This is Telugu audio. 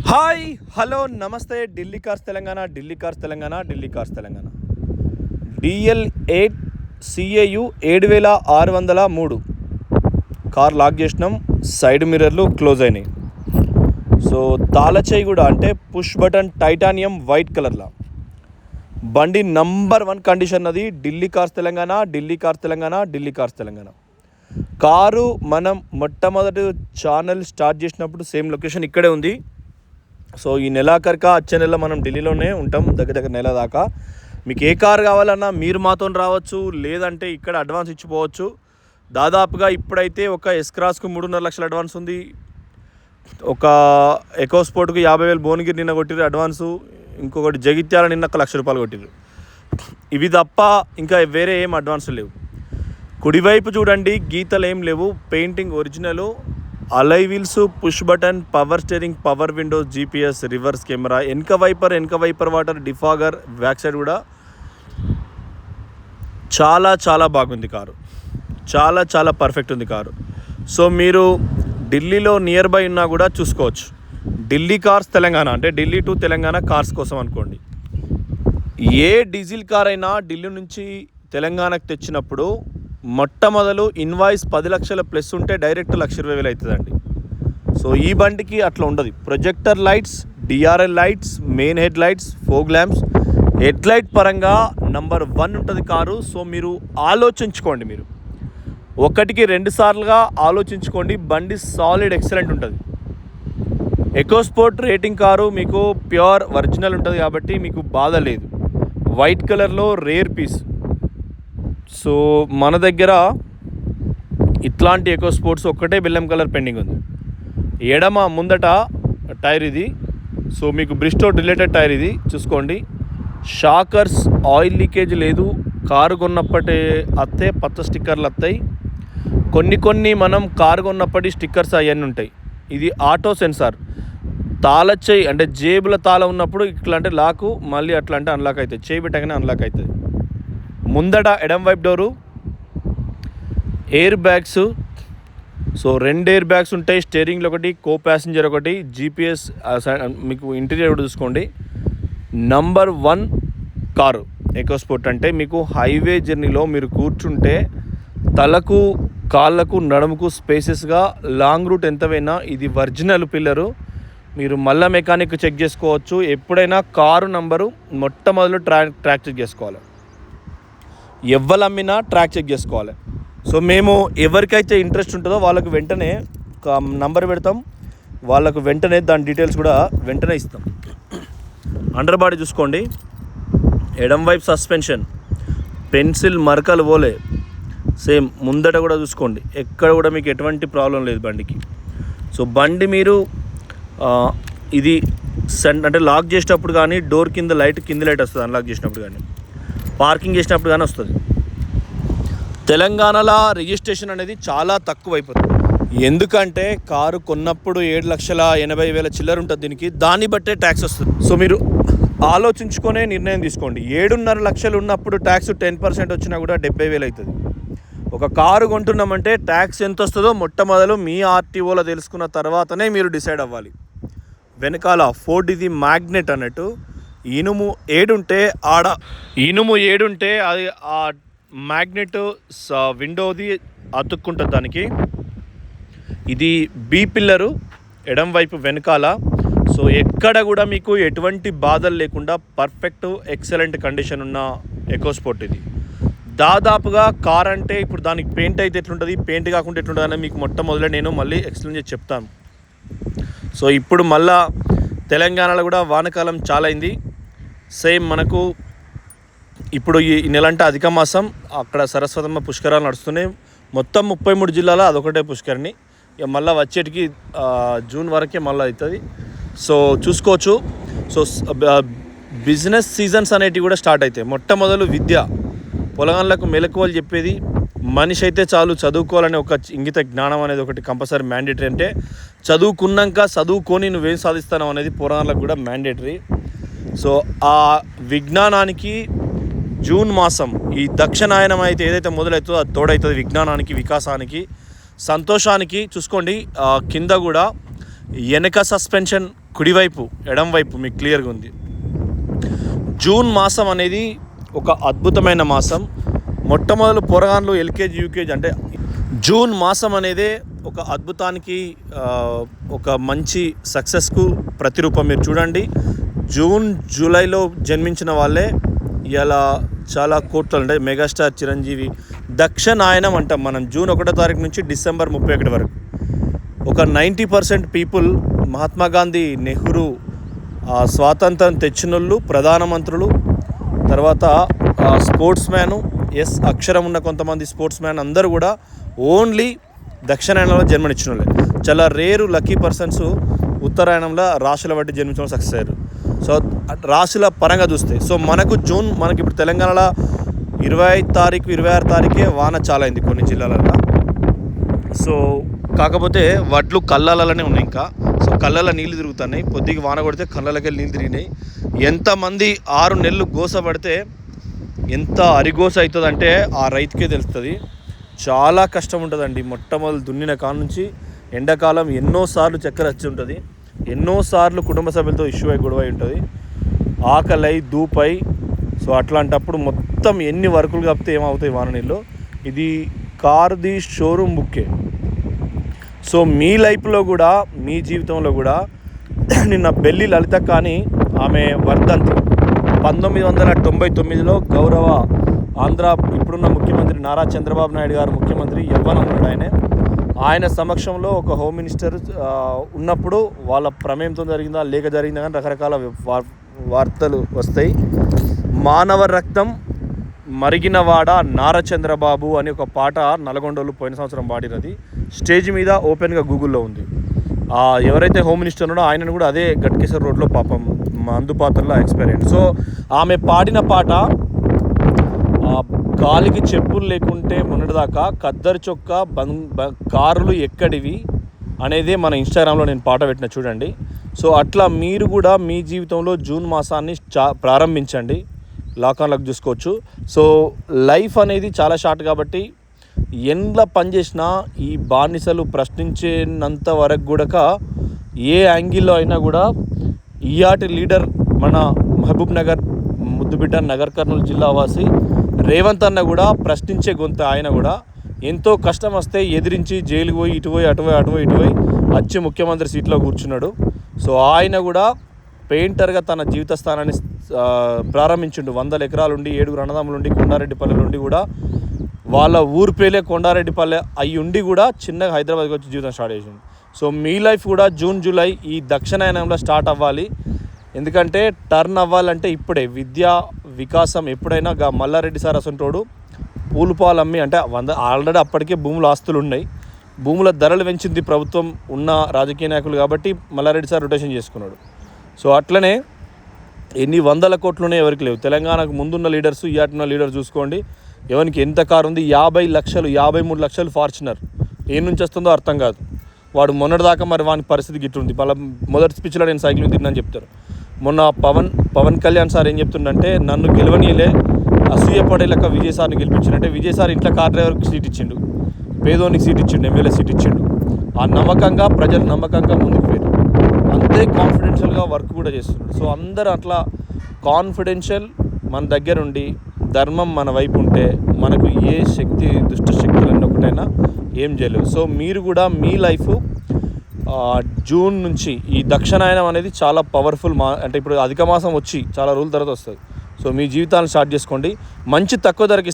హాయ్ హలో నమస్తే Delhi cars Telangana DL8 CAU 7603 car lock చేసినాం. సైడ్ మిర్రర్లు క్లోజ్ అయినాయి. సో తాళచేయి కూడా అంటే పుష్ బటన్ టైటానియం వైట్ కలర్లో బండి నంబర్ 1 కండిషన్. అది ఢిల్లీ కార్స్ తెలంగాణ. కారు మనం మొట్టమొదటి ఛానల్ స్టార్ట్ చేసినప్పుడు సేమ్ లొకేషన్ ఇక్కడే ఉంది. సో ఈ నెలాఖరిక వచ్చే నెల మనం ఢిల్లీలోనే ఉంటాం, దగ్గర నెల దాకా. మీకు ఏ కారు కావాలన్నా మీరు మాతో రావచ్చు, లేదంటే ఇక్కడ అడ్వాన్స్ ఇచ్చిపోవచ్చు. దాదాపుగా ఇప్పుడైతే ఒక ఎస్క్రాస్కు 3.5 లక్షల అడ్వాన్స్ ఉంది. ఒక ఎకోస్పోర్ట్కు 50,000 భువనగిరి నిన్న కొట్టిరు అడ్వాన్సు. ఇంకొకటి జగిత్యాల నిన్న 1 లక్ష రూపాయలు కొట్టిరు. ఇవి తప్ప ఇంకా వేరే ఏం అడ్వాన్స్ లేవు. కుడివైపు చూడండి, గీతలు ఏం లేవు, painting original. Alloy wheels, push button, power steering, power windows, GPS, reverse camera, వెనక wiper water, defogger, back side కూడా చాలా బాగుంది కారు. చాలా పర్ఫెక్ట్ ఉంది కారు. సో మీరు ఢిల్లీలో నియర్ బై ఉన్నా కూడా చూసుకోవచ్చు. ఢిల్లీ కార్స్ తెలంగాణ అంటే ఢిల్లీ టు తెలంగాణ కార్స్ కోసం అనుకోండి. ఏ డీజిల్ కార్ అయినా ఢిల్లీ నుంచి తెలంగాణకు తెచ్చినప్పుడు మొట్టమొదలు ఇన్వాయిస్ 10 లక్షల ప్లస్ ఉంటే డైరెక్ట్ 1,20,000 అవుతుందండి. సో ఈ బండికి అట్లా ఉండదు. Projector lights, DRL lights, main head lights, fog lamps, head light పరంగా నంబర్ 1 ఉంటుంది కారు. సో మీరు ఆలోచించుకోండి, మీరు 1కి 2 సార్లుగా ఆలోచించుకోండి. బండి సాలిడ్ ఎక్సలెంట్ ఉంటుంది. ఎకోస్పోర్ట్ రేటింగ్ కారు, మీకు ప్యూర్ ఒరిజినల్ ఉంటుంది కాబట్టి మీకు బాధ లేదు. వైట్ కలర్లో రేర్ పీస్. సో మన దగ్గర ఇట్లాంటి ఎకో స్పోర్ట్స్ ఒక్కటే బెల్లం కలర్ పెండింగ్ ఉంది. ఎడమ ముందట టైర్ ఇది. సో మీకు బ్రిస్టో రిలేటెడ్ టైర్ ఇది, చూసుకోండి. షాకర్స్, ఆయిల్ లీకేజ్ లేదు. కారు కొన్నప్పటి అత్తే పచ్చ స్టిక్కర్లు వస్తాయి. కొన్ని మనం కారు కొన్నప్పటి స్టిక్కర్స్ అవన్నీ ఉంటాయి. ఇది ఆటో సెన్సార్. తాళచేయి అంటే జేబుల తాళం ఉన్నప్పుడు ఇట్లా అంటే లాకు, మళ్ళీ అట్లా అంటే అన్లాక్ అవుతుంది. చేయి పెట్టగానే అన్లాక్ అవుతుంది. ముందట ఎడం వైపు door, air bags. So 2 air bags ఉంటాయి. స్టీరింగ్లో ఒకటి, కో ప్యాసింజర్ ఒకటి, GPS, మీకు ఇంటీరియర్ కూడా చూసుకోండి. నంబర్ 1 కారు ఎకోస్పోర్ట్ అంటే మీకు హైవే జర్నీలో మీరు కూర్చుంటే తలకు, కాళ్ళకు, నడుముకు స్పేసెస్గా లాంగ్ రూట్ ఎంత పోయినా ఇది ఒరిజినల్ పిల్లరు. మీరు మళ్ళీ మెకానిక్ చెక్ చేసుకోవచ్చు. ఎప్పుడైనా కారు నంబరు మొట్టమొదలు ట్రాక్ చెక్ చేసుకోవాలి. ఎవ్వరు అమ్మినా ట్రాక్ చెక్ చేసుకోవాలి. సో మేము ఎవరికైతే ఇంట్రెస్ట్ ఉంటుందో వాళ్ళకు వెంటనే నంబర్ పెడతాం, వాళ్ళకు వెంటనే దాని డీటెయిల్స్ కూడా వెంటనే ఇస్తాం. అండర్ బాడీ చూసుకోండి. ఎడం వైపు సస్పెన్షన్, పెన్సిల్ మరకలు పోలే. సేమ్ ముందట కూడా చూసుకోండి, ఎక్కడ కూడా మీకు ఎటువంటి ప్రాబ్లం లేదు బండికి. సో బండి మీరు ఇది అంటే లాక్ చేసేటప్పుడు కానీ డోర్ కింద లైట్ వస్తుంది, అన్లాక్ చేసినప్పుడు కానీ, పార్కింగ్ చేసినప్పుడు కానీ వస్తుంది. తెలంగాణలో రిజిస్ట్రేషన్ అనేది చాలా తక్కువ అయిపోతుంది. ఎందుకంటే కారు కొన్నప్పుడు 7,80,000 చిల్లర ఉంటుంది దీనికి, దాన్ని బట్టే ట్యాక్స్ వస్తుంది. సో మీరు ఆలోచించుకునే నిర్ణయం తీసుకోండి. 7.5 లక్షలు ఉన్నప్పుడు ట్యాక్స్ 10% వచ్చినా కూడా 70,000 అవుతుంది. ఒక కారు కొంటున్నామంటే ట్యాక్స్ ఎంత వస్తుందో మొట్టమొదలు మీ RTOలో తెలుసుకున్న తర్వాతనే మీరు డిసైడ్ అవ్వాలి. వెనకాల ఫోర్డ్ ఇది మ్యాగ్నెట్ అన్నట్టు, ఇనుము 7 ఉంటే అది ఆ మ్యాగ్నెట్ విండోది అతుక్కుంటుంది దానికి. ఇది B పిల్లరు ఎడం వైపు వెనకాల. సో ఎక్కడ కూడా మీకు ఎటువంటి బాధలు లేకుండా పర్ఫెక్ట్ ఎక్సలెంట్ కండిషన్ ఉన్న ఎకోస్పోర్ట్ ఇది. దాదాపుగా కార్ అంటే ఇప్పుడు దానికి పెయింట్ అయితే ఎట్లుంటుంది, పెయింట్ కాకుండా ఎట్లుంటుంది అని మీకు మొట్టమొదటి నేను మళ్ళీ ఎక్స్ప్లెయిన్ చేసి చెప్తాను. సో ఇప్పుడు మళ్ళా తెలంగాణలో కూడా వానకాలం చాలా అయింది. సేమ్ మనకు ఇప్పుడు ఈ నెల అంటే అధిక మాసం, అక్కడ సరస్వతమ్మ పుష్కరాలు నడుస్తున్నాయి. మొత్తం 33 జిల్లాలో అదొకటే పుష్కరిణి. ఇక మళ్ళీ వచ్చేటికి జూన్ వరకే మళ్ళీ అవుతుంది. సో చూసుకోవచ్చు. సో బిజినెస్ సీజన్స్ అనేటివి కూడా స్టార్ట్ అవుతాయి. మొట్టమొదలు విద్య, పొలగాళ్ళకు మెలకువలు చెప్పేది. మనిషి అయితే చాలు చదువుకోవాలనే ఒక ఇంగిత జ్ఞానం అనేది ఒకటి కంపల్సరీ మ్యాండేటరీ. అంటే చదువుకొని నువ్వేం సాధిస్తావు అనేది పొలగాళ్ళకు కూడా మ్యాండేటరీ. సో ఆ విజ్ఞానానికి జూన్ మాసం ఈ దక్షిణాయనం అయితే ఏదైతే మొదలవుతుందో అది తోడవుతుంది విజ్ఞానానికి, వికాసానికి, సంతోషానికి. చూసుకోండి కింద కూడా వెనక సస్పెన్షన్ కుడివైపు ఎడం వైపు మీకు క్లియర్గా ఉంది. జూన్ మాసం అనేది ఒక అద్భుతమైన మాసం. మొట్టమొదలు పోరగాన్లు ఎల్కేజీ యూకేజీ అంటే జూన్ మాసం అనేదే ఒక అద్భుతానికి ఒక మంచి సక్సెస్కు ప్రతిరూపం. మీరు చూడండి, జూన్ జూలైలో జన్మించిన వాళ్ళే ఇలా చాలా కోట్లు అంటే మెగాస్టార్ చిరంజీవి దక్షిణాయనం అంటాం మనం. జూన్ 1వ తారీఖు నుంచి డిసెంబర్ 31 వరకు ఒక 90% పీపుల్ మహాత్మా గాంధీ, నెహ్రూ, స్వాతంత్రం తెచ్చినోళ్ళు, ప్రధానమంత్రులు, తర్వాత స్పోర్ట్స్ మ్యాను, అక్షరం ఉన్న కొంతమంది స్పోర్ట్స్ మ్యాన్ అందరూ కూడా ఓన్లీ దక్షిణాయనంలో జన్మనిచ్చిన వాళ్ళే. చాలా రేరు లక్కీ పర్సన్స్ ఉత్తరాయణంలో రాశుల బట్టి జన్మించడం సక్సెస్ అయ్యారు. సో రాశుల పరంగా చూస్తే సో మనకు ఇప్పుడు తెలంగాణలో 25 తారీఖు 26 తారీఖే వాన చాలా అయింది కొన్ని జిల్లాలలో. సో కాకపోతే వడ్లు కళ్ళలనే ఉన్నాయి ఇంకా. సో కళ్ళలో నీళ్ళు తిరుగుతున్నాయి. పొద్దుకి వాన కొడితే కళ్ళలకి నీళ్ళు తిరిగినాయి. ఎంతమంది 6 నెలలు గోస పడితే ఎంత అరిగోస అవుతుందంటే ఆ రైతుకే తెలుస్తుంది. చాలా కష్టం ఉంటుందండి. మొట్టమొదలు దున్నిన కాడ నుంచి ఎండాకాలం ఎన్నోసార్లు చక్కెర వచ్చి ఉంటుంది, ఎన్నోసార్లు కుటుంబ సభ్యులతో ఇష్యూ అయి గొడవ ఉంటుంది, ఆకలై దూపై. సో అట్లాంటప్పుడు మొత్తం ఎన్ని వర్కులు కాపితే ఏమవుతాయి వాన నీళ్ళు. ఇది కారుది షోరూమ్ బుక్కే. సో మీ లైఫ్లో కూడా మీ జీవితంలో కూడా నిన్న బెల్లి లలిత కానీ ఆమె వర్ధంతి 1999లో గౌరవ ఆంధ్ర ఇప్పుడున్న ముఖ్యమంత్రి నారా చంద్రబాబు నాయుడు గారు ముఖ్యమంత్రి యవ్వనం ఉన్నాడు. ఆయన సమక్షంలో ఒక హోమ్ మినిస్టర్ ఉన్నప్పుడు వాళ్ళ ప్రమేయంతో జరిగిందా లేక జరిగిందా కానీ రకరకాల వార్తలు వస్తాయి. మానవ రక్తం మరిగినవాడ నారా చంద్రబాబు అని ఒక పాట నల్గొండోళ్ళు పోయిన సంవత్సరం పాడినది. స్టేజ్ మీద ఓపెన్గా గూగుల్లో ఉంది. ఎవరైతే హోమ్ మినిస్టర్ ఉన్నాడో ఆయనను కూడా అదే గట్కేశ్వర్ రోడ్లో పాపం మందు పాత్రలో ఎక్స్పైర్ అయ్యింది. సో ఆమె పాడిన పాట కాలికి చెప్పులు లేకుంటే మొన్నటిదాకా ఖద్దరు చొక్క కారులు ఎక్కడివి అనేదే మన ఇన్స్టాగ్రామ్లో నేను పాట పెట్టిన చూడండి. సో అట్లా మీరు కూడా మీ జీవితంలో జూన్ మాసాన్ని ప్రారంభించండి. లాక్ చూసుకోవచ్చు. సో లైఫ్ అనేది చాలా షార్ట్ కాబట్టి ఎండ్ల పనిచేసినా ఈ బానిసలు ప్రశ్నించేంత వరకు కూడా ఏ యాంగిల్లో అయినా కూడా ఈయాటి లీడర్ మన మహబూబ్ నగర్ ముద్దుబిడ్డ నగర్ కర్నూలు జిల్లా వాసి రేవంత్ అన్న కూడా ప్రశ్నించే గొంతు. ఆయన కూడా ఎంతో కష్టం వస్తే ఎదిరించి జైలుకు పోయి ఇటు పోయి వచ్చి ముఖ్యమంత్రి సీట్లో కూర్చున్నాడు. సో ఆయన కూడా పెయింటర్గా తన జీవిత స్థానాన్ని ప్రారంభించిండు. 100 ఎకరాలుండి 7 అన్నదమ్ములుండి కొండారెడ్డిపల్లె నుండి కూడా వాళ్ళ ఊరు పేలే కొండారెడ్డిపల్లె అయ్యి ఉండి కూడా చిన్నగా హైదరాబాద్కి వచ్చి జీవితం స్టార్ట్ చేసింది. సో మీ లైఫ్ కూడా జూన్ జూలై ఈ దక్షిణాయనంలో స్టార్ట్ అవ్వాలి. ఎందుకంటే టర్న్ అవ్వాలంటే ఇప్పుడే విద్యా వికాసం ఎప్పుడైనా మల్లారెడ్డి సార్ అసంటోడు పూలుపాలు అమ్మి అంటే ఆల్రెడీ అప్పటికే భూములు ఆస్తులు ఉన్నాయి, భూముల ధరలు పెంచింది ప్రభుత్వం ఉన్న రాజకీయ నాయకులు కాబట్టి మల్లారెడ్డి సార్ రొటేషన్ చేసుకున్నాడు. సో అట్లనే ఎన్ని 100 కోట్లు ఉన్నాయి ఎవరికి లేవు. తెలంగాణకు ముందున్న లీడర్స్ ఇయాటున్న లీడర్ చూసుకోండి ఎవరికి ఎంత కారు ఉంది. 50 లక్షలు 53 లక్షలు ఫార్చునర్ ఏ నుంచి వస్తుందో అర్థం కాదు. వాడు మొన్నటిదాకా మరి వాని పరిస్థితి గిట్టుంది. మళ్ళీ మొదటి స్పీచ్లో నేను సైక్లింగ్ తిన్నాను చెప్తారు. మొన్న పవన్ కళ్యాణ్ సార్ ఏం చెప్తుండంటే నన్ను గెలవనీయలే అసూయపడే లెక్క విజయ్ సార్ని గెలిపించిండంటే విజయ్ సార్ ఇంట్లో కార్ డ్రైవర్కి సీట్ ఇచ్చిండు, పేదోనికి సీట్ ఇచ్చిండు, ఎమ్మెల్యే సీట్ ఇచ్చిండు. ఆ నమ్మకంగా ప్రజలు నమ్మకంగా ముందుకు పోయారు. అంతే కాన్ఫిడెన్షియల్గా వర్క్ కూడా చేస్తున్నాడు. సో అందరూ అట్లా కాన్ఫిడెన్షియల్ మన దగ్గరుండి ధర్మం మన వైపు ఉంటే మనకు ఏ శక్తి దుష్ట శక్తులన్నీ ఒకటైనా ఏం చేయలేవు. సో మీరు కూడా మీ లైఫ్ జూన్ నుంచి ఈ దక్షిణాయనం అనేది చాలా పవర్ఫుల్ అంటే ఇప్పుడు అధిక మాసం వచ్చి చాలా రోజుల తర్వాత వస్తుంది. సో మీ జీవితాలను స్టార్ట్ చేసుకోండి. మంచి తక్కువ ధరకి